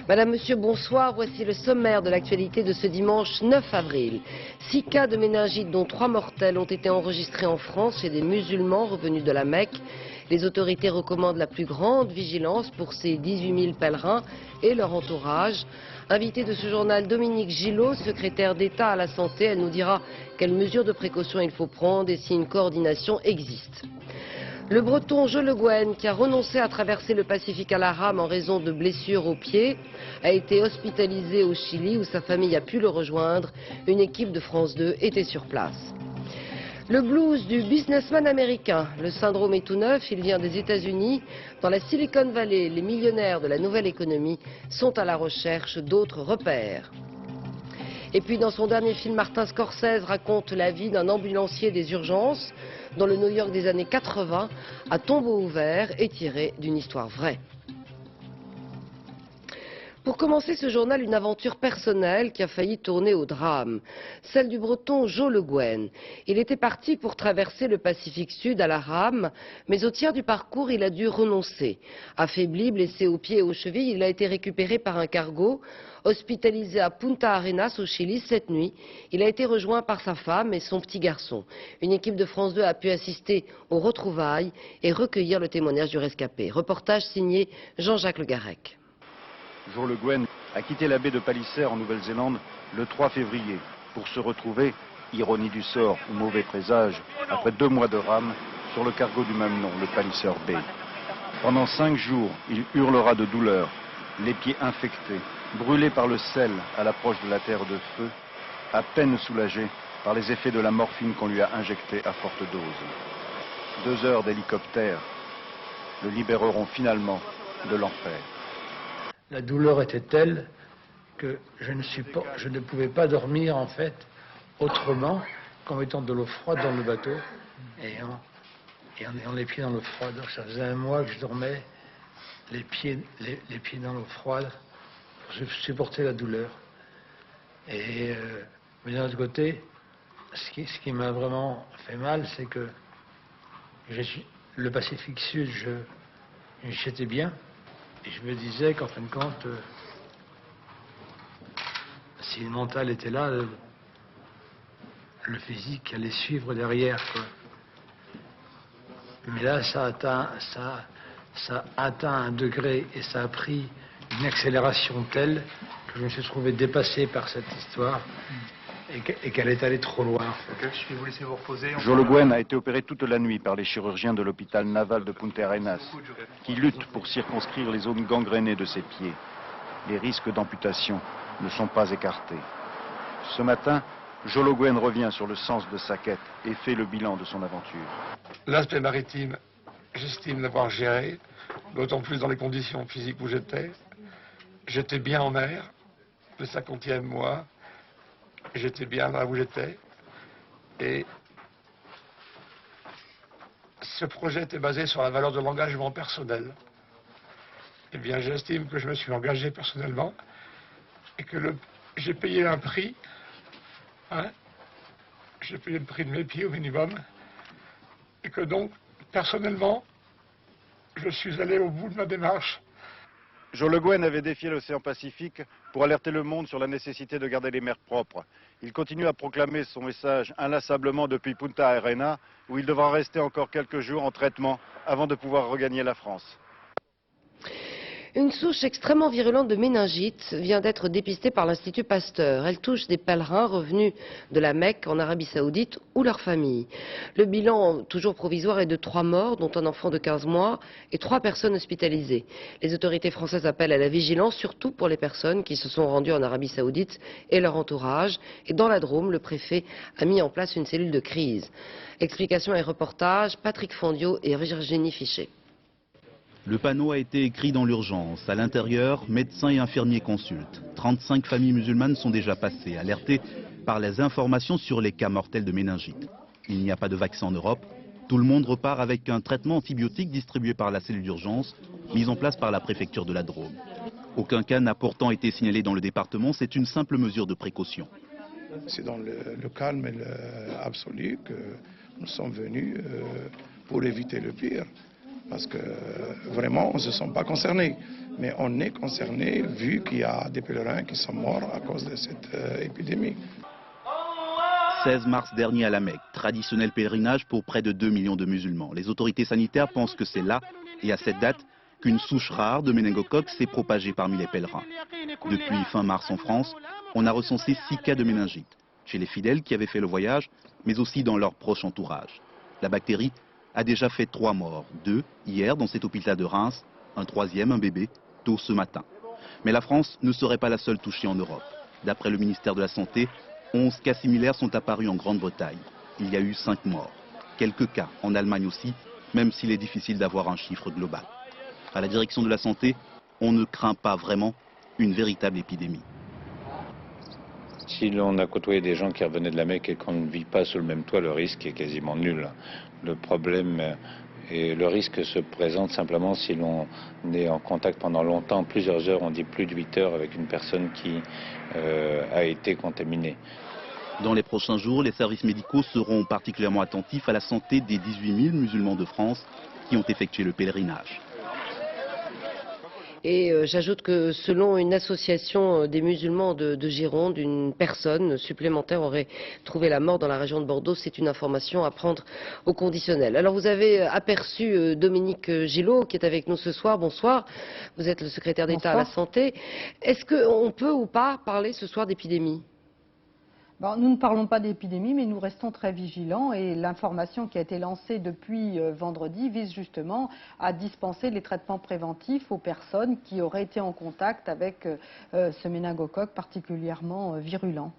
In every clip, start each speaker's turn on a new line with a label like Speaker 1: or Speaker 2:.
Speaker 1: Madame, Monsieur, bonsoir. Voici le sommaire de l'actualité de ce dimanche 9 avril. 6 cas de méningite, dont 3 mortels, ont été enregistrés en France chez des musulmans revenus de la Mecque. Les autorités recommandent la plus grande vigilance pour ces 18 000 pèlerins et leur entourage. Invité de ce journal, Dominique Gillot, secrétaire d'État à la Santé, elle nous dira quelles mesures de précaution il faut prendre et si une coordination existe. Le Breton Jo Le Guen, qui a renoncé à traverser le Pacifique à la rame en raison de blessures aux pieds, a été hospitalisé au Chili où sa famille a pu le rejoindre. Une équipe de France 2 était sur place. Le blues du businessman américain. Le syndrome est tout neuf, il vient des États-Unis. Dans la Silicon Valley, les millionnaires de la nouvelle économie sont à la recherche d'autres repères. Et puis dans son dernier film, Martin Scorsese raconte la vie d'un ambulancier des urgences dans le New York des années 80, à tombeau ouvert et tiré d'une histoire vraie. Pour commencer ce journal, une aventure personnelle qui a failli tourner au drame, celle du Breton Jo Le Guen. Il était parti pour traverser le Pacifique Sud à la rame, mais au tiers du parcours, il a dû renoncer. Affaibli, blessé aux pieds et aux chevilles, il a été récupéré par un cargo. Hospitalisé à Punta Arenas au Chili cette nuit, il a été rejoint par sa femme et son petit garçon. Une équipe de France 2 a pu assister aux retrouvailles et recueillir le témoignage du rescapé. Reportage signé Jean-Jacques Le Garec.
Speaker 2: Jo Le Guen a quitté la baie de Palliser en Nouvelle-Zélande le 3 février pour se retrouver, ironie du sort ou mauvais présage, après 2 mois de rame sur le cargo du même nom, le Palliser Bay. Pendant 5 jours, il hurlera de douleur, les pieds infectés, brûlés par le sel à l'approche de la terre de feu, à peine soulagé par les effets de la morphine qu'on lui a injectée à forte dose. 2 heures d'hélicoptère le libéreront finalement de l'enfer.
Speaker 3: La douleur était telle que je ne pouvais pas dormir en fait autrement qu'en mettant de l'eau froide dans le bateau et en ayant les pieds dans l'eau froide. Ça faisait 1 mois que je dormais les pieds dans l'eau froide pour supporter la douleur. Mais d'un autre côté, ce qui m'a vraiment fait mal, c'est que le Pacifique Sud, j'étais bien. Et je me disais qu'en fin de compte, si le mental était là, le physique allait suivre derrière, quoi. Mais là, ça a atteint un degré et ça a pris une accélération telle que je me suis trouvé dépassé par cette histoire et qu'elle est allée trop loin.
Speaker 4: Je vais vous laisser vous reposer.
Speaker 2: Jo Le Guen a été opéré toute la nuit par les chirurgiens de l'hôpital naval de Punta Arenas, qui luttent pour circonscrire les zones gangrénées de ses pieds. Les risques d'amputation ne sont pas écartés. Ce matin, Jo Le Guen revient sur le sens de sa quête et fait le bilan de son aventure.
Speaker 4: L'aspect maritime, j'estime l'avoir géré, d'autant plus dans les conditions physiques où j'étais. J'étais bien en mer, le 50e mois. J'étais bien là où j'étais et ce projet était basé sur la valeur de l'engagement personnel. Eh bien, j'estime que je me suis engagé personnellement et que j'ai payé un prix. J'ai payé le prix de mes pieds au minimum et que donc, personnellement, je suis allé au bout de ma démarche.
Speaker 2: Jo Le Guen avait défié l'océan Pacifique pour alerter le monde sur la nécessité de garder les mers propres. Il continue à proclamer son message inlassablement depuis Punta Arenas, où il devra rester encore quelques jours en traitement avant de pouvoir regagner la France.
Speaker 1: Une souche extrêmement virulente de méningite vient d'être dépistée par l'Institut Pasteur. Elle touche des pèlerins revenus de la Mecque en Arabie Saoudite ou leurs familles. Le bilan, toujours provisoire, est de 3 morts, dont un enfant de 15 mois et 3 personnes hospitalisées. Les autorités françaises appellent à la vigilance, surtout pour les personnes qui se sont rendues en Arabie Saoudite et leur entourage. Et dans la Drôme, le préfet a mis en place une cellule de crise. Explications et reportages, Patrick Fondio et Virginie Fichet.
Speaker 5: Le panneau a été écrit dans l'urgence. À l'intérieur, médecins et infirmiers consultent. 35 familles musulmanes sont déjà passées, alertées par les informations sur les cas mortels de méningite. Il n'y a pas de vaccin en Europe. Tout le monde repart avec un traitement antibiotique distribué par la cellule d'urgence, mise en place par la préfecture de la Drôme. Aucun cas n'a pourtant été signalé dans le département. C'est une simple mesure de précaution.
Speaker 6: C'est dans le calme absolu nous sommes venus pour éviter le pire. Parce que vraiment, on ne se sent pas concernés. Mais on est concernés vu qu'il y a des pèlerins qui sont morts à cause de cette épidémie.
Speaker 5: 16 mars dernier à la Mecque, traditionnel pèlerinage pour près de 2 millions de musulmans. Les autorités sanitaires pensent que c'est là, et à cette date, qu'une souche rare de méningocoque s'est propagée parmi les pèlerins. Depuis fin mars en France, on a recensé 6 cas de méningite, chez les fidèles qui avaient fait le voyage, mais aussi dans leur proche entourage. La bactérie a déjà fait 3 morts, 2 hier dans cet hôpital de Reims, un 3e, un bébé, tôt ce matin. Mais la France ne serait pas la seule touchée en Europe. D'après le ministère de la Santé, 11 cas similaires sont apparus en Grande-Bretagne. Il y a eu 5 morts. Quelques cas en Allemagne aussi, même s'il est difficile d'avoir un chiffre global. À la direction de la santé, on ne craint pas vraiment une véritable épidémie.
Speaker 7: Si l'on a côtoyé des gens qui revenaient de la Mecque et qu'on ne vit pas sous le même toit, le risque est quasiment nul. Le problème et le risque se présente simplement si l'on est en contact pendant longtemps, plusieurs heures, on dit plus de 8 heures, avec une personne qui a été contaminée.
Speaker 5: Dans les prochains jours, les services médicaux seront particulièrement attentifs à la santé des 18 000 musulmans de France qui ont effectué le pèlerinage.
Speaker 1: Et j'ajoute que selon une association des musulmans de Gironde, une personne supplémentaire aurait trouvé la mort dans la région de Bordeaux. C'est une information à prendre au conditionnel. Alors vous avez aperçu Dominique Gillot qui est avec nous ce soir. Bonsoir. Vous êtes le secrétaire d'État à la Santé. Est-ce qu'on peut ou pas parler ce soir d'épidémie ?
Speaker 8: Bon, nous ne parlons pas d'épidémie, mais nous restons très vigilants et l'information qui a été lancée depuis vendredi vise justement à dispenser les traitements préventifs aux personnes qui auraient été en contact avec ce méningocoque particulièrement virulent.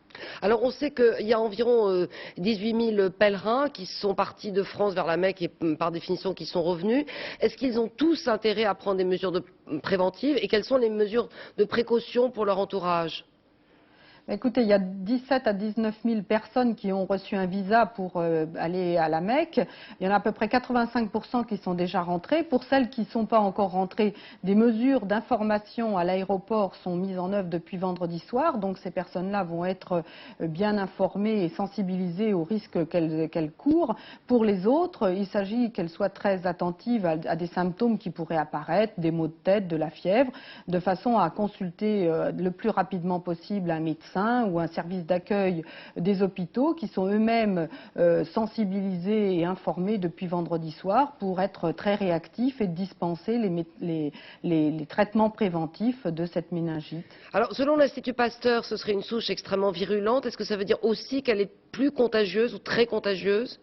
Speaker 1: Alors on sait qu'il y a environ 18 000 pèlerins qui sont partis de France vers la Mecque et par définition qui sont revenus. Est-ce qu'ils ont tous intérêt à prendre des mesures préventives et quelles sont les mesures de précaution pour leur entourage ?
Speaker 8: Écoutez, il y a 17 à 19 000 personnes qui ont reçu un visa pour aller à la Mecque. Il y en a à peu près 85% qui sont déjà rentrés. Pour celles qui ne sont pas encore rentrées, des mesures d'information à l'aéroport sont mises en œuvre depuis vendredi soir. Donc ces personnes-là vont être bien informées et sensibilisées aux risques qu'elles courent. Pour les autres, il s'agit qu'elles soient très attentives à des symptômes qui pourraient apparaître, des maux de tête, de la fièvre, de façon à consulter le plus rapidement possible un médecin ou un service d'accueil des hôpitaux qui sont eux-mêmes sensibilisés et informés depuis vendredi soir pour être très réactifs et dispenser les traitements préventifs de cette méningite.
Speaker 1: Alors, selon l'Institut Pasteur, ce serait une souche extrêmement virulente. Est-ce que ça veut dire aussi qu'elle est plus contagieuse ou très contagieuse ?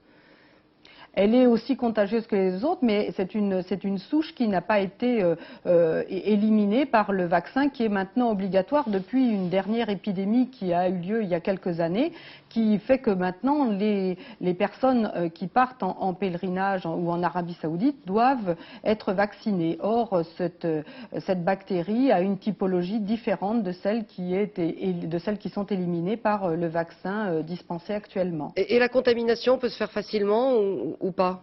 Speaker 8: Elle est aussi contagieuse que les autres, mais c'est une souche qui n'a pas été éliminée par le vaccin qui est maintenant obligatoire depuis une dernière épidémie qui a eu lieu il y a quelques années, qui fait que maintenant les personnes qui partent en pèlerinage ou en Arabie Saoudite doivent être vaccinées. Or, cette bactérie a une typologie différente de celles qui sont éliminées par le vaccin dispensé actuellement.
Speaker 1: Et la contamination peut se faire facilement ou pas ?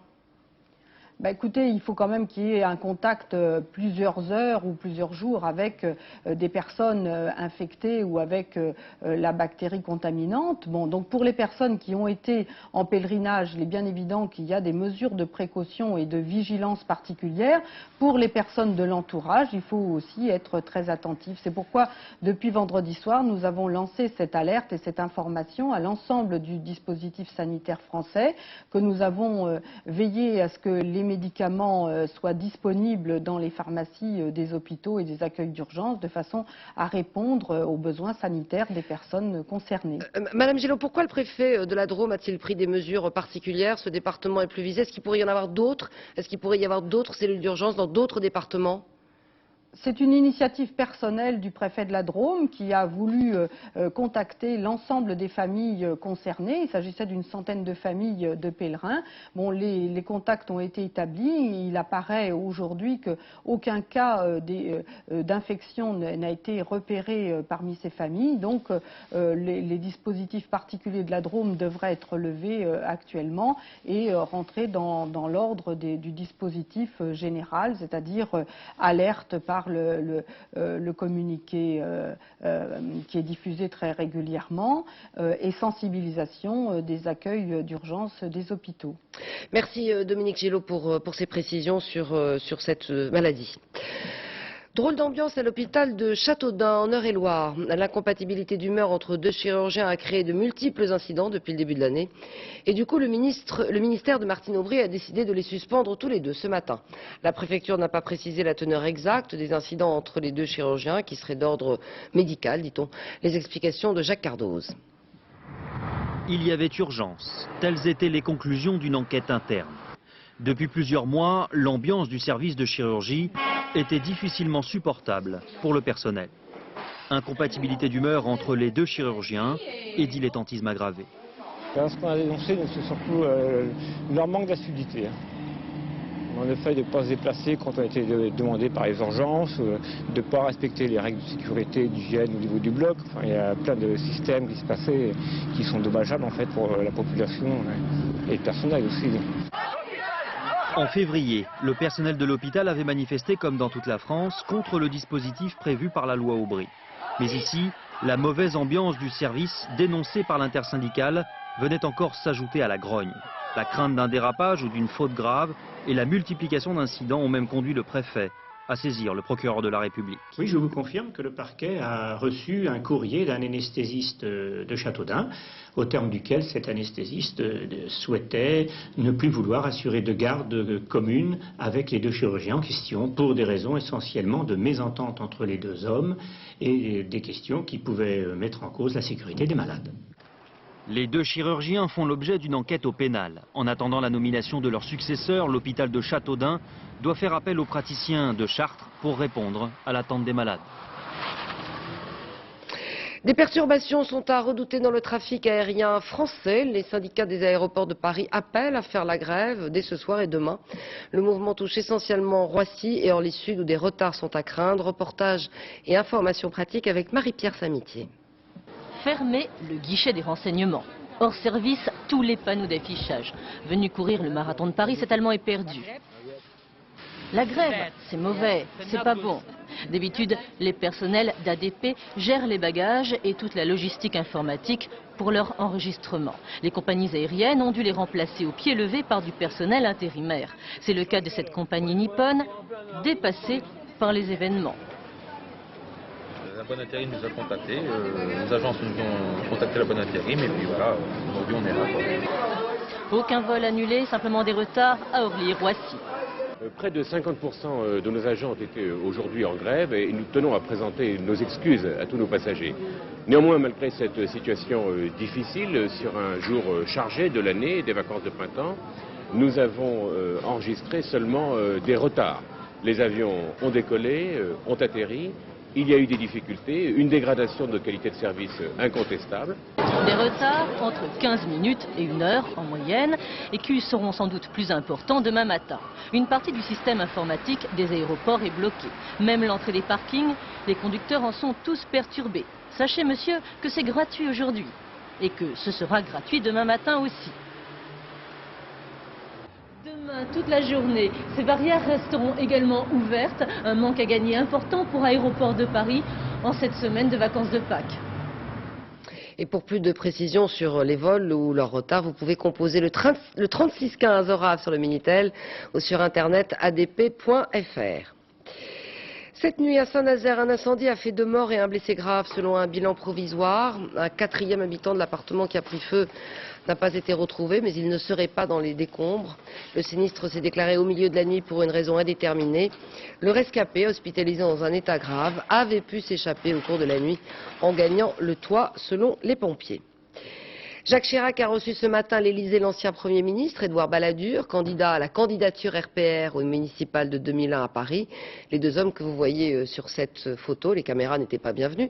Speaker 8: Écoutez, il faut quand même qu'il y ait un contact plusieurs heures ou plusieurs jours avec des personnes infectées ou avec la bactérie contaminante. Bon, donc pour les personnes qui ont été en pèlerinage, il est bien évident qu'il y a des mesures de précaution et de vigilance particulières. Pour les personnes de l'entourage, il faut aussi être très attentif. C'est pourquoi, depuis vendredi soir, nous avons lancé cette alerte et cette information à l'ensemble du dispositif sanitaire français, que nous avons veillé à ce que les médicaments soient disponibles dans les pharmacies des hôpitaux et des accueils d'urgence de façon à répondre aux besoins sanitaires des personnes concernées.
Speaker 1: Madame Gillot, pourquoi le préfet de la Drôme a-t-il pris des mesures particulières ? Ce département est plus visé. Est-ce qu'il pourrait y en avoir d'autres ? Est-ce qu'il pourrait y avoir d'autres cellules d'urgence dans d'autres départements ?
Speaker 8: C'est une initiative personnelle du préfet de la Drôme qui a voulu contacter l'ensemble des familles concernées. Il s'agissait d'une centaine de familles de pèlerins. Bon, les contacts ont été établis. Il apparaît aujourd'hui qu'aucun cas d'infection n'a été repéré parmi ces familles. Donc, les dispositifs particuliers de la Drôme devraient être levés actuellement et rentrer dans l'ordre du dispositif général, c'est-à-dire alerte par par le communiqué qui est diffusé très régulièrement et sensibilisation des accueils d'urgence des hôpitaux.
Speaker 1: Merci Dominique Gillot pour ces précisions sur cette maladie. Drôle d'ambiance à l'hôpital de Châteaudun en Eure-et-Loire. L'incompatibilité d'humeur entre deux chirurgiens a créé de multiples incidents depuis le début de l'année. Et du coup, le ministère de Martine Aubry a décidé de les suspendre tous les deux ce matin. La préfecture n'a pas précisé la teneur exacte des incidents entre les deux chirurgiens qui seraient d'ordre médical, dit-on. Les explications de Jacques Cardoz.
Speaker 9: Il y avait urgence. Telles étaient les conclusions d'une enquête interne. Depuis plusieurs mois, l'ambiance du service de chirurgie était difficilement supportable pour le personnel. Incompatibilité d'humeur entre les deux chirurgiens et dilettantisme aggravé.
Speaker 10: Ce qu'on a dénoncé, c'est surtout leur manque d'assiduité. Le fait de ne pas se déplacer quand on a été demandé par les urgences, de ne pas respecter les règles de sécurité, d'hygiène au niveau du bloc. Enfin, il y a plein de systèmes qui se passaient qui sont dommageables en fait pour la population et le personnel aussi.
Speaker 9: En février, le personnel de l'hôpital avait manifesté, comme dans toute la France, contre le dispositif prévu par la loi Aubry. Mais ici, la mauvaise ambiance du service, dénoncée par l'intersyndicale, venait encore s'ajouter à la grogne. La crainte d'un dérapage ou d'une faute grave et la multiplication d'incidents ont même conduit le préfet à saisir le procureur de la République.
Speaker 11: Oui, je vous confirme que le parquet a reçu un courrier d'un anesthésiste de Châteaudun, au terme duquel cet anesthésiste souhaitait ne plus vouloir assurer de garde commune avec les deux chirurgiens en question, pour des raisons essentiellement de mésentente entre les deux hommes et des questions qui pouvaient mettre en cause la sécurité des malades.
Speaker 9: Les deux chirurgiens font l'objet d'une enquête au pénal. En attendant la nomination de leur successeur, l'hôpital de Châteaudun doit faire appel aux praticiens de Chartres pour répondre à l'attente des malades.
Speaker 1: Des perturbations sont à redouter dans le trafic aérien français. Les syndicats des aéroports de Paris appellent à faire la grève dès ce soir et demain. Le mouvement touche essentiellement Roissy et Orly-Sud où des retards sont à craindre. Reportage et informations pratiques avec Marie-Pierre Samitier.
Speaker 12: Fermé le guichet des renseignements. Hors service, tous les panneaux d'affichage. Venu courir le marathon de Paris, cet Allemand est perdu. La grève, c'est mauvais, c'est pas bon. D'habitude, les personnels d'ADP gèrent les bagages et toute la logistique informatique pour leur enregistrement. Les compagnies aériennes ont dû les remplacer au pied levé par du personnel intérimaire. C'est le cas de cette compagnie nippone, dépassée par les événements.
Speaker 13: La bonne intérim nous a contactés, les agences nous ont contacté la bonne intérim et puis voilà, aujourd'hui on est là, quoi.
Speaker 12: Aucun vol annulé, simplement des retards à Orly et Roissy.
Speaker 14: Près de 50% de nos agents ont été aujourd'hui en grève et nous tenons à présenter nos excuses à tous nos passagers. Néanmoins, malgré cette situation difficile, sur un jour chargé de l'année, des vacances de printemps, nous avons enregistré seulement des retards. Les avions ont décollé, ont atterri. Il y a eu des difficultés, une dégradation de notre qualité de service incontestable.
Speaker 12: Des retards entre 15 minutes et 1 heure en moyenne et qui seront sans doute plus importants demain matin. Une partie du système informatique des aéroports est bloquée. Même l'entrée des parkings, les conducteurs en sont tous perturbés. Sachez monsieur que c'est gratuit aujourd'hui et que ce sera gratuit demain matin aussi. Demain, toute la journée, ces barrières resteront également ouvertes. Un manque à gagner important pour Aéroports de Paris en cette semaine de vacances de Pâques.
Speaker 1: Et pour plus de précisions sur les vols ou leur retard, vous pouvez composer le 3615 horaire sur le Minitel ou sur internet adp.fr. Cette nuit à Saint-Nazaire, un incendie a fait 2 morts et un blessé grave selon un bilan provisoire. Un 4e habitant de l'appartement qui a pris feu n'a pas été retrouvé, mais il ne serait pas dans les décombres. Le sinistre s'est déclaré au milieu de la nuit pour une raison indéterminée. Le rescapé, hospitalisé dans un état grave, avait pu s'échapper au cours de la nuit en gagnant le toit, selon les pompiers. Jacques Chirac a reçu ce matin à l'Élysée l'ancien Premier ministre, Édouard Balladur, candidat à la candidature RPR aux municipales de 2001 à Paris. Les 2 hommes que vous voyez sur cette photo, les caméras n'étaient pas bienvenues,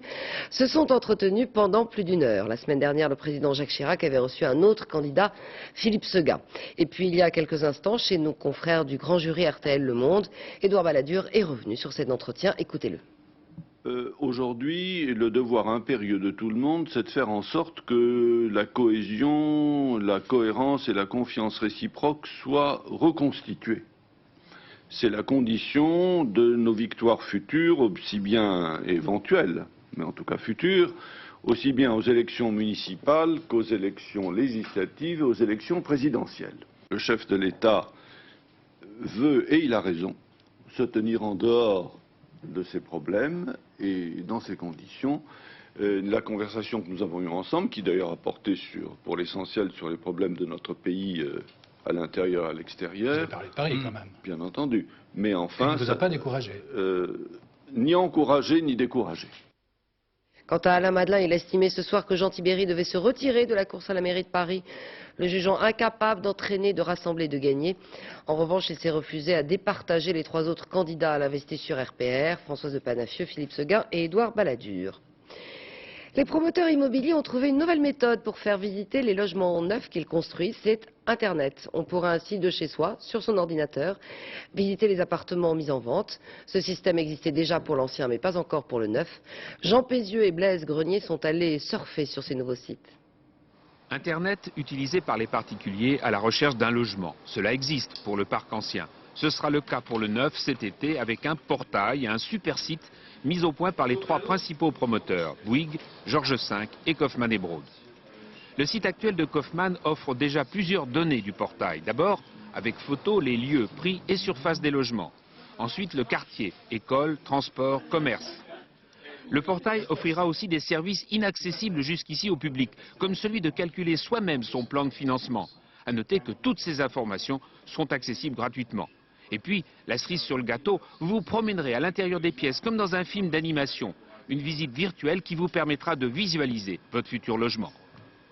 Speaker 1: se sont entretenus pendant plus d'1 heure. La semaine dernière, le président Jacques Chirac avait reçu un autre candidat, Philippe Seguin. Et puis il y a quelques instants, chez nos confrères du grand jury RTL Le Monde, Édouard Balladur est revenu sur cet entretien. Écoutez-le.
Speaker 15: Aujourd'hui, le devoir impérieux de tout le monde, c'est de faire en sorte que la cohésion, la cohérence et la confiance réciproque soient reconstituées. c'est la condition de nos victoires futures, aussi bien éventuelles, mais en tout cas futures, aussi bien aux élections municipales qu'aux élections législatives et aux élections présidentielles. Le chef de l'État veut, et il a raison, se tenir en dehors de ces problèmes et dans ces conditions, la conversation que nous avons eue ensemble, qui d'ailleurs a porté pour l'essentiel sur les problèmes de notre pays à l'intérieur et à l'extérieur.
Speaker 3: Vous avez parlé de Paris quand même.
Speaker 15: Bien entendu. Mais enfin,
Speaker 3: il ne vous a pas découragé.
Speaker 15: Ni encouragé ni découragé.
Speaker 1: Quant à Alain Madelin, il estimait ce soir que Jean Tibéri devait se retirer de la course à la mairie de Paris, le jugeant incapable d'entraîner, de rassembler, de gagner. En revanche, il s'est refusé à départager les 3 autres candidats à l'investiture RPR, Françoise de Panafieux, Philippe Seguin et Édouard Balladur. Les promoteurs immobiliers ont trouvé une nouvelle méthode pour faire visiter les logements neufs qu'ils construisent, c'est Internet. On pourra ainsi, de chez soi, sur son ordinateur, visiter les appartements mis en vente. Ce système existait déjà pour l'ancien, mais pas encore pour le neuf. Jean Pézieux et Blaise Grenier sont allés surfer sur ces nouveaux sites.
Speaker 16: Internet utilisé par les particuliers à la recherche d'un logement. Cela existe pour le parc ancien. Ce sera le cas pour le neuf cet été avec un portail et un super site mis au point par les 3 principaux promoteurs, Bouygues, Georges V et Kaufmann & Broad. Le site actuel de Kaufmann offre déjà plusieurs données du portail. D'abord, avec photos, les lieux, prix et surface des logements. Ensuite, le quartier, école, transport, commerce. Le portail offrira aussi des services inaccessibles jusqu'ici au public, comme celui de calculer soi-même son plan de financement. À noter que toutes ces informations sont accessibles gratuitement. Et puis, la cerise sur le gâteau, vous vous promènerez à l'intérieur des pièces comme dans un film d'animation. Une visite virtuelle qui vous permettra de visualiser votre futur logement.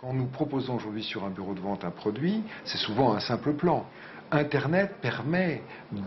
Speaker 17: Quand nous proposons aujourd'hui sur un bureau de vente un produit, c'est souvent un simple plan. Internet permet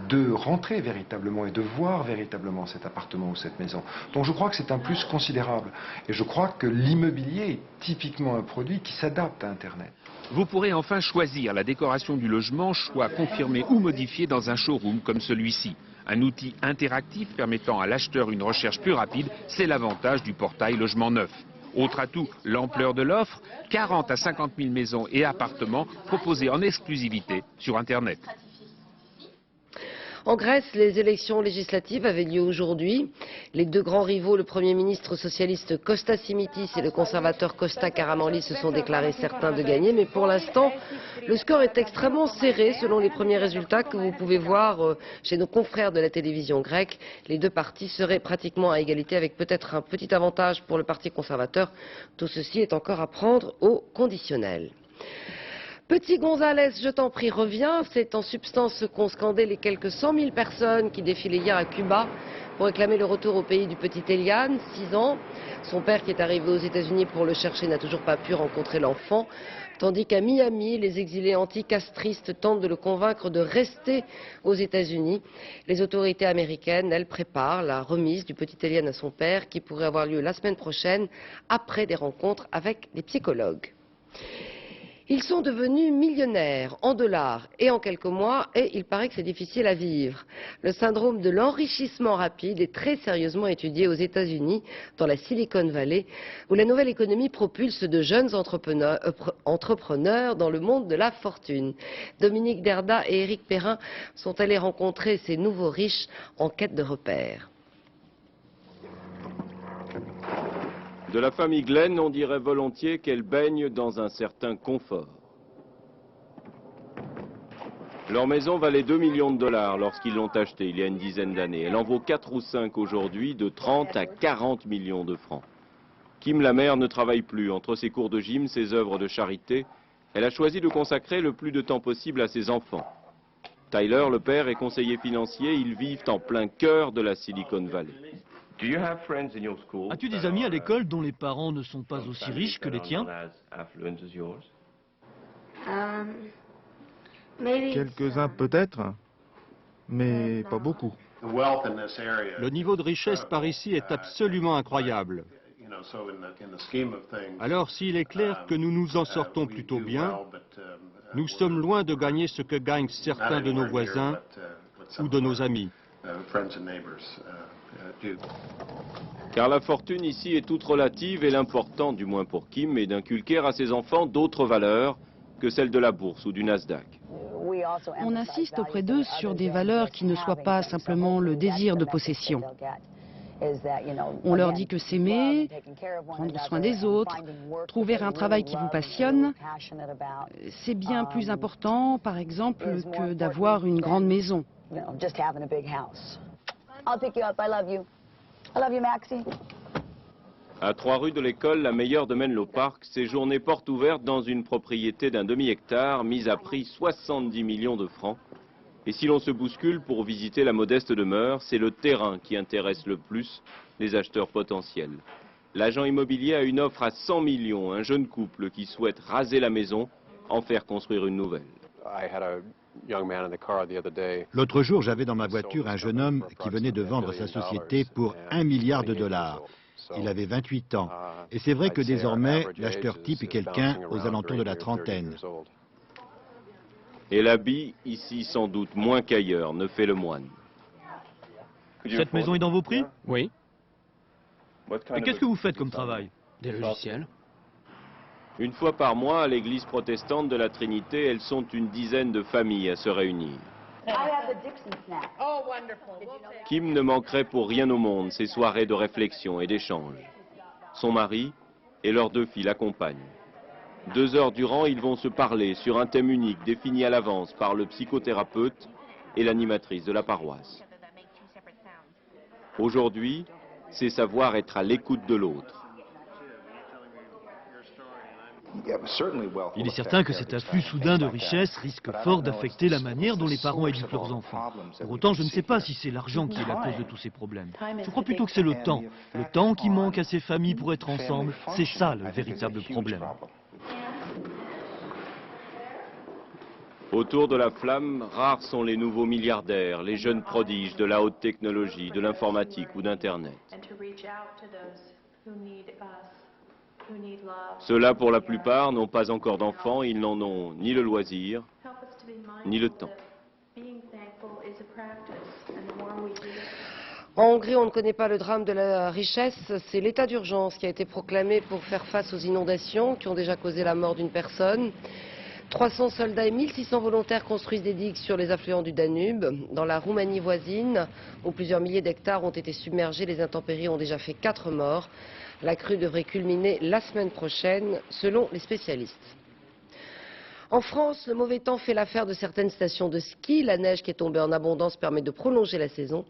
Speaker 17: de rentrer véritablement et de voir véritablement cet appartement ou cette maison. Donc je crois que c'est un plus considérable. Et je crois que l'immobilier est typiquement un produit qui s'adapte à Internet.
Speaker 16: Vous pourrez enfin choisir la décoration du logement, choix confirmé ou modifié dans un showroom comme celui-ci. Un outil interactif permettant à l'acheteur une recherche plus rapide, c'est l'avantage du portail Logement Neuf. Autre atout, l'ampleur de l'offre, 40 à 50 000 maisons et appartements proposés en exclusivité sur Internet.
Speaker 1: En Grèce, les élections législatives avaient lieu aujourd'hui. Les 2 grands rivaux, le Premier ministre socialiste Kostas Simitis et le conservateur Kostas Karamanlis, se sont déclarés certains de gagner. Mais pour l'instant, le score est extrêmement serré selon les premiers résultats que vous pouvez voir chez nos confrères de la télévision grecque. Les 2 partis seraient pratiquement à égalité avec peut-être un petit avantage pour le Parti conservateur. Tout ceci est encore à prendre au conditionnel. Petit González, je t'en prie, reviens. C'est en substance ce qu'ont scandé les quelques 100 000 personnes qui défilaient hier à Cuba pour réclamer le retour au pays du petit Eliane, 6 ans. Son père, qui est arrivé aux États-Unis pour le chercher, n'a toujours pas pu rencontrer l'enfant. Tandis qu'à Miami, les exilés anticastristes tentent de le convaincre de rester aux États-Unis. Les autorités américaines, elles, préparent la remise du petit Eliane à son père, qui pourrait avoir lieu la semaine prochaine, après des rencontres avec les psychologues. Ils sont devenus millionnaires en dollars et en quelques mois, et il paraît que c'est difficile à vivre. Le syndrome de l'enrichissement rapide est très sérieusement étudié aux États-Unis, dans la Silicon Valley, où la nouvelle économie propulse de jeunes entrepreneurs dans le monde de la fortune. Dominique Derda et Éric Perrin sont allés rencontrer ces nouveaux riches en quête de repères.
Speaker 18: De la famille Glenn, on dirait volontiers qu'elle baigne dans un certain confort. Leur maison valait 2 millions de dollars lorsqu'ils l'ont achetée il y a une dizaine d'années. Elle en vaut 4 ou 5 aujourd'hui, de 30 à 40 millions de francs. Kim, la mère, ne travaille plus. Entre ses cours de gym, ses œuvres de charité, elle a choisi de consacrer le plus de temps possible à ses enfants. Tyler, le père, est conseiller financier. Ils vivent en plein cœur de la Silicon Valley.
Speaker 19: As-tu des amis à l'école dont les parents ne sont pas aussi riches que les tiens?
Speaker 20: Quelques-uns peut-être, mais pas beaucoup.
Speaker 21: Le niveau de richesse par ici est absolument incroyable. Alors s'il est clair que nous nous en sortons plutôt bien, nous sommes loin de gagner ce que gagnent certains de nos voisins ou de nos amis.
Speaker 18: Car la fortune ici est toute relative et l'important, du moins pour Kim, est d'inculquer à ses enfants d'autres valeurs que celles de la bourse ou du Nasdaq.
Speaker 4: On insiste auprès d'eux sur des valeurs qui ne soient pas simplement le désir de possession. On leur dit que s'aimer, prendre soin des autres, trouver un travail qui vous passionne, c'est bien plus important, par exemple, que d'avoir une grande maison.
Speaker 18: À 3 rues de l'école, la meilleure de Menlo Park, séjournait porte ouverte dans une propriété d'un demi-hectare mise à prix 70 millions de francs. Et si l'on se bouscule pour visiter la modeste demeure, c'est le terrain qui intéresse le plus les acheteurs potentiels. L'agent immobilier a une offre à 100 millions, un jeune couple qui souhaite raser la maison, en faire construire une nouvelle.
Speaker 22: L'autre jour, j'avais dans ma voiture un jeune homme qui venait de vendre sa société pour $1 milliard. Il avait 28 ans. Et c'est vrai que désormais, l'acheteur type est quelqu'un aux alentours de la trentaine.
Speaker 18: Et l'habit, ici sans doute moins qu'ailleurs, ne fait le moine.
Speaker 19: Cette maison est dans vos prix?
Speaker 9: Oui.
Speaker 19: Et qu'est-ce que vous faites comme travail?
Speaker 9: Des logiciels.
Speaker 18: Une fois par mois, à l'église protestante de la Trinité, elles sont une dizaine de familles à se réunir. Kim ne manquerait pour rien au monde ces soirées de réflexion et d'échange. Son mari et leurs 2 filles l'accompagnent. 2 heures durant, ils vont se parler sur un thème unique défini à l'avance par le psychothérapeute et l'animatrice de la paroisse. Aujourd'hui, c'est savoir être à l'écoute de l'autre.
Speaker 19: Il est certain que cet afflux soudain de richesses risque fort d'affecter la manière dont les parents éduquent leurs enfants. Pour autant, je ne sais pas si c'est l'argent qui est la cause de tous ces problèmes. Je crois plutôt que c'est le temps qui manque à ces familles pour être ensemble. C'est ça le véritable problème.
Speaker 18: Autour de la flamme, rares sont les nouveaux milliardaires, les jeunes prodiges de la haute technologie, de l'informatique ou d'Internet. Ceux-là, pour la plupart, n'ont pas encore d'enfants, ils n'en ont ni le loisir, ni le temps.
Speaker 1: En Hongrie, on ne connaît pas le drame de la richesse, c'est l'état d'urgence qui a été proclamé pour faire face aux inondations qui ont déjà causé la mort d'une personne. 300 soldats et 1600 volontaires construisent des digues sur les affluents du Danube. Dans la Roumanie voisine, où plusieurs milliers d'hectares ont été submergés, les intempéries ont déjà fait 4 morts. La crue devrait culminer la semaine prochaine, selon les spécialistes. En France, le mauvais temps fait l'affaire de certaines stations de ski. La neige qui est tombée en abondance permet de prolonger la saison.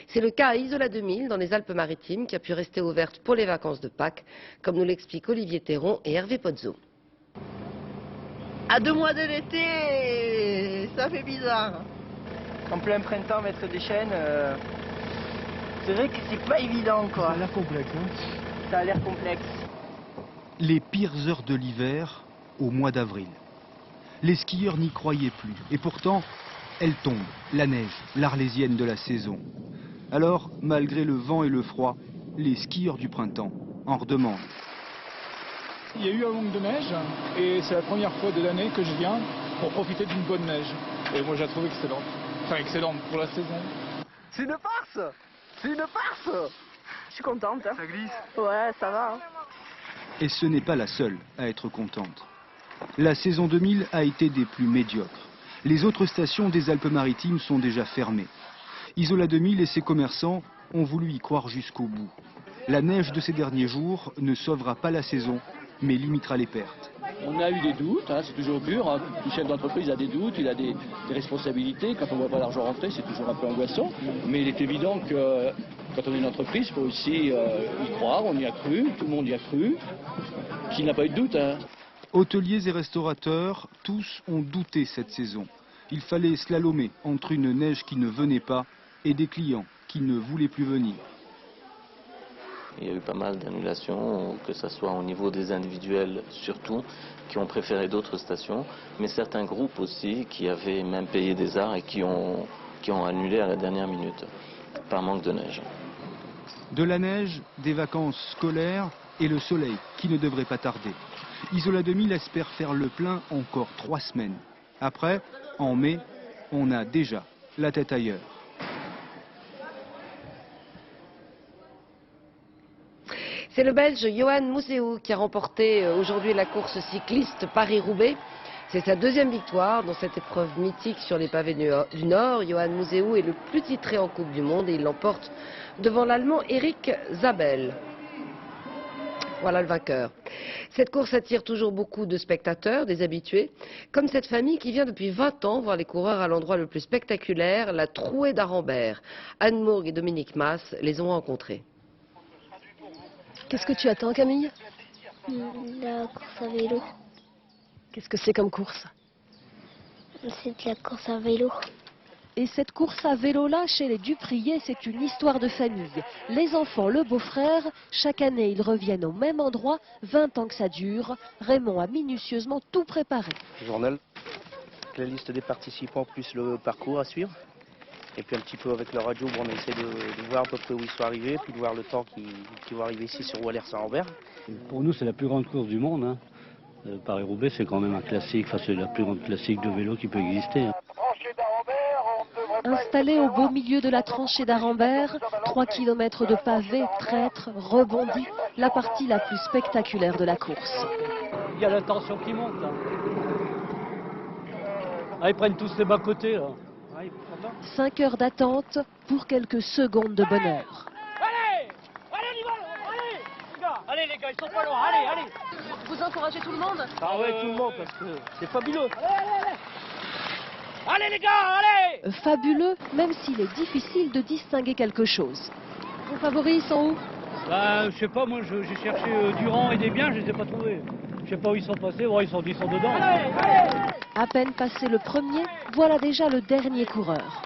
Speaker 1: C'est le cas à Isola 2000, dans les Alpes-Maritimes, qui a pu rester ouverte pour les vacances de Pâques, comme nous l'expliquent Olivier Théron et Hervé Pozzo.
Speaker 23: À 2 mois de l'été, ça fait bizarre. En plein printemps, mettre des chaînes, c'est vrai que c'est pas évident, quoi.
Speaker 19: Ça a l'air complexe, hein?
Speaker 23: Ça a l'air complexe.
Speaker 5: Les pires heures de l'hiver au mois d'avril. Les skieurs n'y croyaient plus. Et pourtant, elle tombe, la neige, l'arlésienne de la saison. Alors, malgré le vent et le froid, les skieurs du printemps en redemandent.
Speaker 24: Il y a eu un manque de neige et c'est la première fois de l'année que je viens pour profiter d'une bonne neige. Et moi, je la trouve excellente. Enfin, excellente pour la saison.
Speaker 23: C'est une farce! C'est une farce! Je suis contente. Hein.
Speaker 24: Ça glisse?
Speaker 23: Ouais, ça va. Hein.
Speaker 5: Et ce n'est pas la seule à être contente. La saison 2000 a été des plus médiocres. Les autres stations des Alpes-Maritimes sont déjà fermées. Isola 2000 et ses commerçants ont voulu y croire jusqu'au bout. La neige de ces derniers jours ne sauvera pas la saison, mais limitera les pertes.
Speaker 25: On a eu des doutes, hein, c'est toujours dur. Hein. Tout chef d'entreprise a des doutes, il a des responsabilités. Quand on ne voit pas l'argent rentrer, c'est toujours un peu angoissant. Mais il est évident que quand on est une entreprise, il faut aussi y croire. On y a cru, tout le monde y a cru. Qu'il n'a pas eu de doute. Hein.
Speaker 5: Hôteliers et restaurateurs, tous ont douté cette saison. Il fallait slalomer entre une neige qui ne venait pas et des clients qui ne voulaient plus venir.
Speaker 26: Il y a eu pas mal d'annulations, que ce soit au niveau des individuels surtout, qui ont préféré d'autres stations, mais certains groupes aussi qui avaient même payé des arts et qui ont annulé à la dernière minute, par manque de neige.
Speaker 5: De la neige, des vacances scolaires et le soleil qui ne devrait pas tarder. Isola 2000 espère faire le plein encore 3 semaines. Après, en mai, on a déjà la tête ailleurs. C'est le Belge Johan Museeuw qui a remporté aujourd'hui la course cycliste Paris-Roubaix.
Speaker 1: C'est sa deuxième victoire dans cette épreuve mythique sur les pavés du Nord. Yoann Museeuw est le plus titré en Coupe du Monde et il l'emporte devant l'Allemand Erik Zabel. Voilà le vainqueur. Cette course attire toujours beaucoup de spectateurs, des habitués, comme cette famille qui vient depuis 20 ans voir les coureurs à l'endroit le plus spectaculaire, la Trouée d'Arambert. Anne Mourgue et Dominique Mas les ont rencontrés.
Speaker 2: Qu'est-ce que tu attends, Camille?
Speaker 6: La course à vélo.
Speaker 2: Qu'est-ce que c'est comme course?
Speaker 6: C'est de la course à vélo.
Speaker 2: Et cette course à vélo-là, chez les Duprier, c'est une histoire de famille. Les enfants, le beau-frère, chaque année, ils reviennent au même endroit, 20 ans que ça dure. Raymond a minutieusement tout préparé.
Speaker 7: Journal, la liste des participants, plus le parcours à suivre. Et puis un petit peu avec la radio, on essaie de voir à peu près où ils sont arrivés, puis de voir le temps qu'ils vont arriver ici sur Wallers-Saint-Rambert.
Speaker 8: Pour nous, c'est la plus grande course du monde, hein. Paris-Roubaix, c'est quand même un classique, enfin, c'est la plus grande classique de vélo qui peut exister, hein.
Speaker 2: Installé au beau milieu de la tranchée d'Arambert, 3 km de pavés, traîtres, rebondis, la partie la plus spectaculaire de la course.
Speaker 8: Il y a la tension qui monte, là. Ah, ils prennent tous les bas-côtés, là.
Speaker 2: 5 heures d'attente pour quelques secondes de bonheur.
Speaker 8: Allez, on y va, allez, les gars. Allez, les gars, ils sont pas loin, allez.
Speaker 2: Vous encouragez tout le monde?
Speaker 7: Ah ouais, tout le monde, parce que c'est fabuleux.
Speaker 8: Allez les gars, allez!
Speaker 2: Fabuleux, même s'il est difficile de distinguer quelque chose. Vos favoris sont où?
Speaker 8: Bah, je sais pas, moi j'ai cherché Durand et des biens, je les ai pas trouvés. Je sais pas où ils sont passés, ouais, ils sont dedans. Allez.
Speaker 2: À peine passé le premier, voilà déjà le dernier coureur.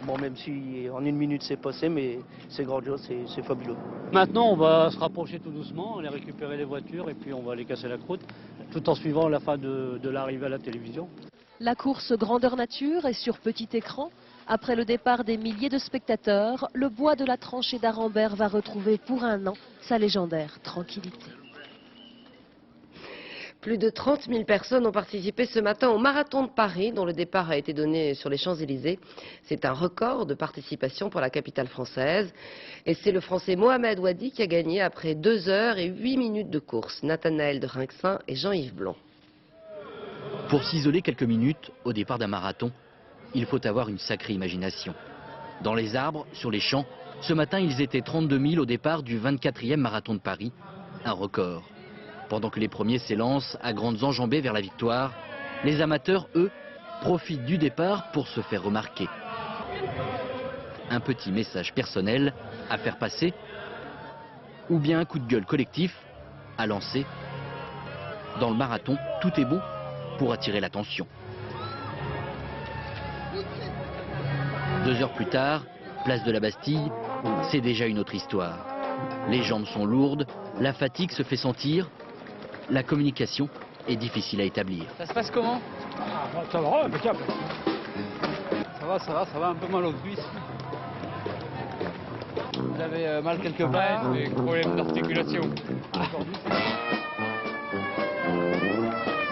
Speaker 7: Bon, même si en 1 minute c'est passé, mais c'est grandiose, c'est fabuleux.
Speaker 8: Maintenant, on va se rapprocher tout doucement, aller récupérer les voitures et puis on va aller casser la croûte, tout en suivant la fin de l'arrivée à la télévision.
Speaker 2: La course grandeur nature est sur petit écran. Après le départ des milliers de spectateurs, le bois de la tranchée d'Arambert va retrouver pour un an sa légendaire tranquillité.
Speaker 1: Plus de 30 000 personnes ont participé ce matin au Marathon de Paris, dont le départ a été donné sur les Champs-Élysées. C'est un record de participation pour la capitale française. Et c'est le Français Mohamed Ouadi qui a gagné après 2 heures et 8 minutes de course. Nathanaël de Rinxin et Jean-Yves Blanc.
Speaker 10: Pour s'isoler quelques minutes au départ d'un marathon, il faut avoir une sacrée imagination. Dans les arbres, sur les champs, ce matin ils étaient 32 000 au départ du 24e marathon de Paris, un record. Pendant que les premiers s'élancent à grandes enjambées vers la victoire, les amateurs, eux, profitent du départ pour se faire remarquer. Un petit message personnel à faire passer, ou bien un coup de gueule collectif à lancer. Dans le marathon, tout est bon pour attirer l'attention. 2 heures plus tard, place de la Bastille, c'est déjà une autre histoire. Les jambes sont lourdes, la fatigue se fait sentir, la communication est difficile à établir.
Speaker 8: Ça se passe comment? Ça va, impeccable. Ça va, un peu mal aux cuisses. Vous avez mal quelque part?
Speaker 10: Des problèmes d'articulation.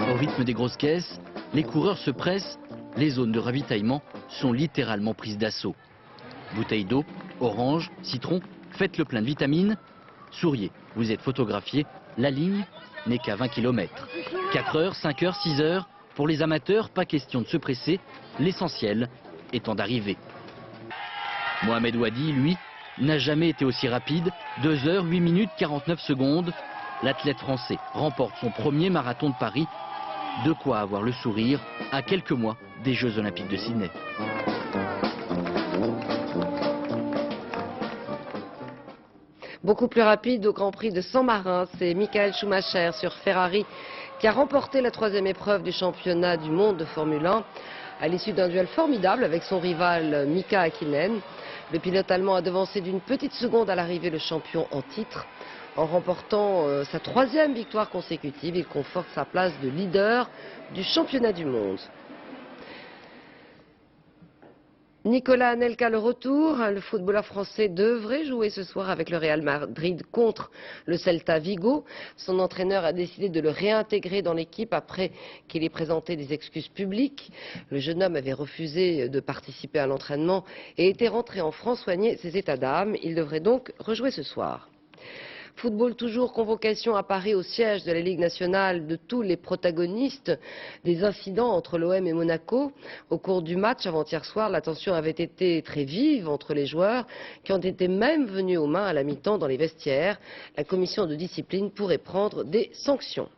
Speaker 10: Au rythme des grosses caisses, les coureurs se pressent, les zones de ravitaillement sont littéralement prises d'assaut. Bouteilles d'eau, orange, citron, faites le plein de vitamines, souriez, vous êtes photographié, la ligne n'est qu'à 20 km. 4 heures, 5 heures, 6 heures, pour les amateurs, pas question de se presser, l'essentiel étant d'arriver. Mohamed Ouadi, lui, n'a jamais été aussi rapide, 2 heures, 8 minutes, 49 secondes. L'athlète français remporte son premier marathon de Paris. De quoi avoir le sourire à quelques mois des Jeux Olympiques de Sydney.
Speaker 1: Beaucoup plus rapide au Grand Prix de Saint-Marin, c'est Michael Schumacher sur Ferrari qui a remporté la 3e épreuve du championnat du monde de Formule 1 à l'issue d'un duel formidable avec son rival Mika Häkkinen. Le pilote allemand a devancé d'une petite seconde à l'arrivée le champion en titre. En remportant sa 3e victoire consécutive, il conforte sa place de leader du championnat du monde. Nicolas Anelka, le retour. Le footballeur français devrait jouer ce soir avec le Real Madrid contre le Celta Vigo. Son entraîneur a décidé de le réintégrer dans l'équipe après qu'il ait présenté des excuses publiques. Le jeune homme avait refusé de participer à l'entraînement et était rentré en France soigner ses états d'âme. Il devrait donc rejouer ce soir. Football toujours, convocation à Paris au siège de la Ligue nationale de tous les protagonistes des incidents entre l'OM et Monaco. Au cours du match avant-hier soir, la tension avait été très vive entre les joueurs qui ont été même venus aux mains à la mi-temps dans les vestiaires. La commission de discipline pourrait prendre des sanctions.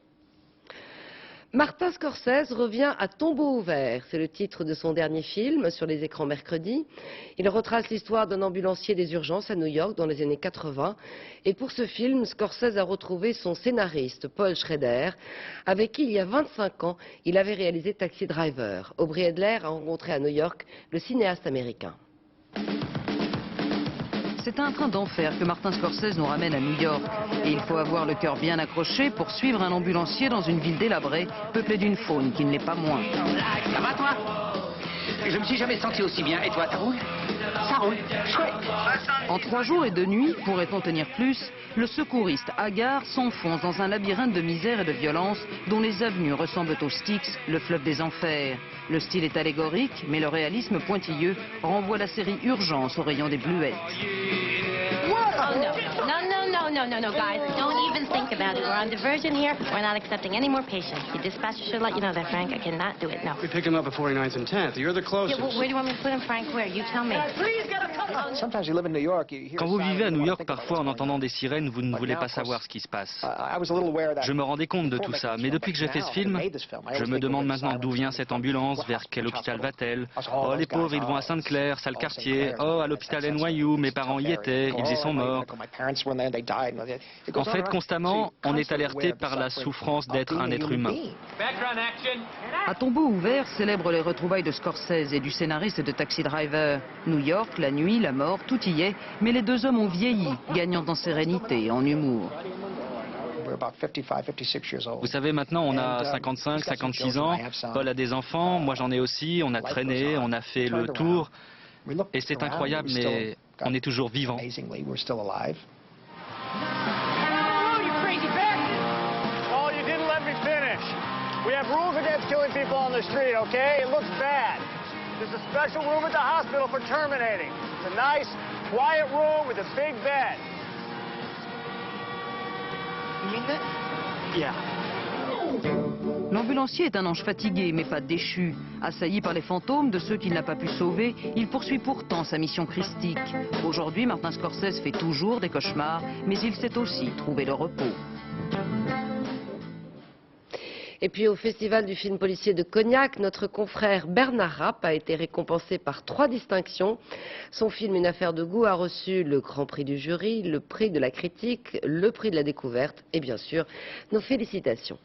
Speaker 1: Martin Scorsese revient à tombeau ouvert. C'est le titre de son dernier film sur les écrans mercredi. Il retrace l'histoire d'un ambulancier des urgences à New York dans les années 80. Et pour ce film, Scorsese a retrouvé son scénariste, Paul Schrader, avec qui il y a 25 ans, il avait réalisé Taxi Driver. Aubrey Adler a rencontré à New York le cinéaste américain.
Speaker 3: C'est un train d'enfer que Martin Scorsese nous ramène à New York. Et il faut avoir le cœur bien accroché pour suivre un ambulancier dans une ville délabrée, peuplée d'une faune qui ne l'est pas moins.
Speaker 11: Ça va toi? Je me suis jamais senti aussi bien. Et toi, ça roule? Ça roule. Chouette.
Speaker 3: En 3 jours et 2 nuits, pourrait-on tenir plus, le secouriste hagard s'enfonce dans un labyrinthe de misère et de violence dont les avenues ressemblent au Styx, le fleuve des enfers. Le style est allégorique, mais le réalisme pointilleux renvoie la série Urgence au rayon des bluettes.
Speaker 12: No, guys. Don't even think about it. We're on diversion here. We're not accepting any more patients. The dispatcher should let you know that, Frank. I cannot do it, no.
Speaker 13: We pick him up at 49th and 10th. You're the closest.
Speaker 12: Yeah, well, where do you want me to put him, Frank? Where? You tell me.
Speaker 14: Quand vous vivez à New York, parfois en entendant des sirènes, vous ne voulez pas savoir ce qui se passe. Je me rendais compte de tout ça, mais depuis que j'ai fait ce film, je me demande maintenant d'où vient cette ambulance, vers quel hôpital va-t-elle. Oh, les pauvres, ils vont à Sainte-Claire, sale quartier. Oh, à l'hôpital NYU, mes parents y étaient, ils y sont morts. En fait, constamment, on est alerté par la souffrance d'être un être humain.
Speaker 3: À tombeau ouvert célèbre les retrouvailles de Scorsese et du scénariste de Taxi Driver. New York, la nuit, la mort, tout y est, mais les deux hommes ont vieilli, gagnant en sérénité et en humour.
Speaker 14: Vous savez, maintenant, on a 55, 56 ans, Paul a des enfants, moi j'en ai aussi, on a traîné, on a fait le tour, et c'est incroyable, mais on est toujours vivant.
Speaker 15: We have rules against killing people on the street, okay? It looks bad. There's a special room at the hospital for terminating. It's a nice, quiet room with a big bed. You mean that? Yeah.
Speaker 3: L'ambulancier est un ange fatigué, mais pas déchu. Assailli par les fantômes de ceux qu'il n'a pas pu sauver, il poursuit pourtant sa mission christique. Aujourd'hui, Martin Scorsese fait toujours des cauchemars, mais il sait aussi trouver le repos.
Speaker 1: Et puis au Festival du film policier de Cognac, notre confrère Bernard Rapp a été récompensé par 3 distinctions. Son film Une affaire de goût a reçu le Grand Prix du jury, le prix de la critique, le prix de la découverte et bien sûr nos félicitations.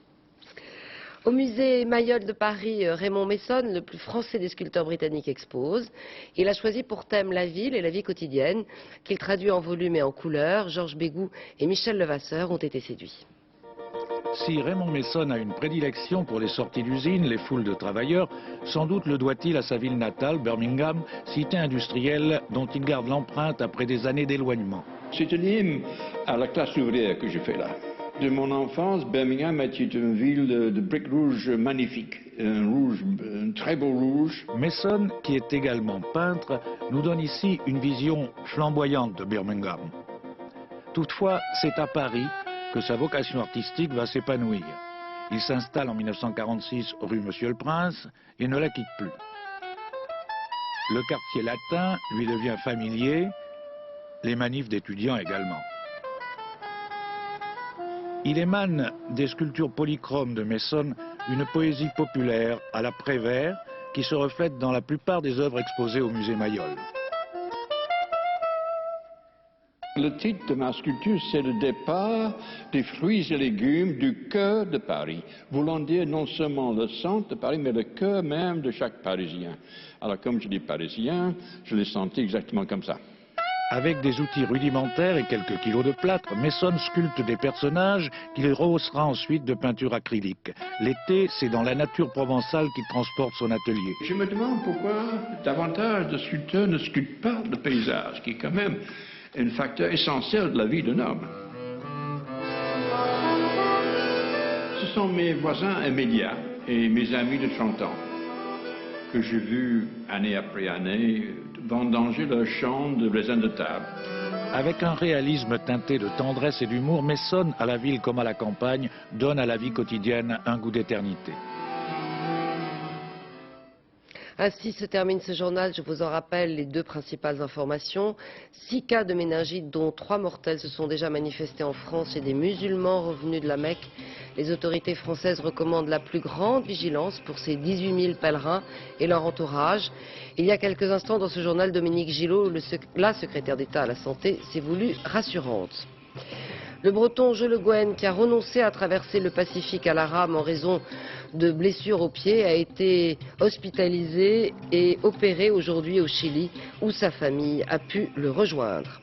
Speaker 1: Au musée Mayol de Paris, Raymond Mason, le plus français des sculpteurs britanniques, expose. Il a choisi pour thème la ville et la vie quotidienne, qu'il traduit en volume et en couleurs. Georges Bégout et Michel Levasseur ont été séduits.
Speaker 27: Si Raymond Mason a une prédilection pour les sorties d'usines, les foules de travailleurs, sans doute le doit-il à sa ville natale, Birmingham, cité industrielle dont il garde l'empreinte après des années d'éloignement.
Speaker 28: C'est un hymne à la classe ouvrière que je fais là. De mon enfance, Birmingham était une ville de briques rouges magnifiques, un très beau rouge.
Speaker 27: Mason, qui est également peintre, nous donne ici une vision flamboyante de Birmingham. Toutefois, c'est à Paris que sa vocation artistique va s'épanouir. Il s'installe en 1946 rue Monsieur-le-Prince et ne la quitte plus. Le quartier latin lui devient familier, les manifs d'étudiants également. Il émane des sculptures polychromes de Mason une poésie populaire à la Prévert qui se reflète dans la plupart des œuvres exposées au musée Mayol.
Speaker 28: Le titre de ma sculpture, c'est le départ des fruits et légumes du cœur de Paris. Voulant dire non seulement le centre de Paris, mais le cœur même de chaque Parisien. Alors comme je dis parisien, je l'ai senti exactement comme ça.
Speaker 27: Avec des outils rudimentaires et quelques kilos de plâtre, Mason sculpte des personnages qu'il rehaussera ensuite de peinture acrylique. L'été, c'est dans la nature provençale qu'il transporte son atelier.
Speaker 28: Je me demande pourquoi davantage de sculpteurs ne sculptent pas le paysage, qui est quand même un facteur essentiel de la vie d'un homme. Ce sont mes voisins immédiats et mes amis de 30 ans que j'ai vus année après année vendanger leurs champs de raisin de table.
Speaker 27: avec un réalisme teinté de tendresse et d'humour, mais sonne à la ville comme à la campagne, donne à la vie quotidienne un goût d'éternité.
Speaker 1: Ainsi se termine ce journal. Je vous en rappelle les deux principales informations. 6 cas de méningite, dont 3 mortels, se sont déjà manifestés en France chez des musulmans revenus de la Mecque. Les autorités françaises recommandent la plus grande vigilance pour ces 18 000 pèlerins et leur entourage. Il y a quelques instants dans ce journal, Dominique Gillot, la secrétaire d'État à la Santé, s'est voulue rassurante. Le breton Jo Le Guen, qui a renoncé à traverser le Pacifique à la rame en raison de blessures au pied, a été hospitalisé et opéré aujourd'hui au Chili, où sa famille a pu le rejoindre.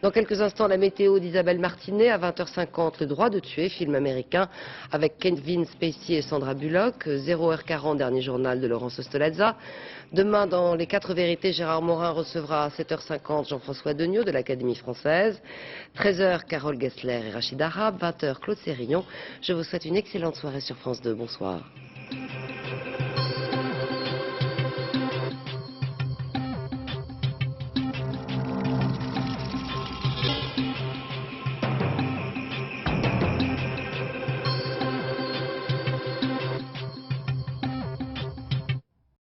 Speaker 1: Dans quelques instants, la météo d'Isabelle Martinet. À 20h50, Le droit de tuer, film américain avec Kevin Spacey et Sandra Bullock. 0h40, dernier journal de Laurence Ostolazza. Demain, dans Les 4 vérités, Gérard Morin recevra à 7h50 Jean-François Degnaud de l'Académie française. 13h, Carole Gessler et Rachid Arabe. 20h, Claude Sérillon. Je vous souhaite une excellente soirée sur France 2. Bonsoir.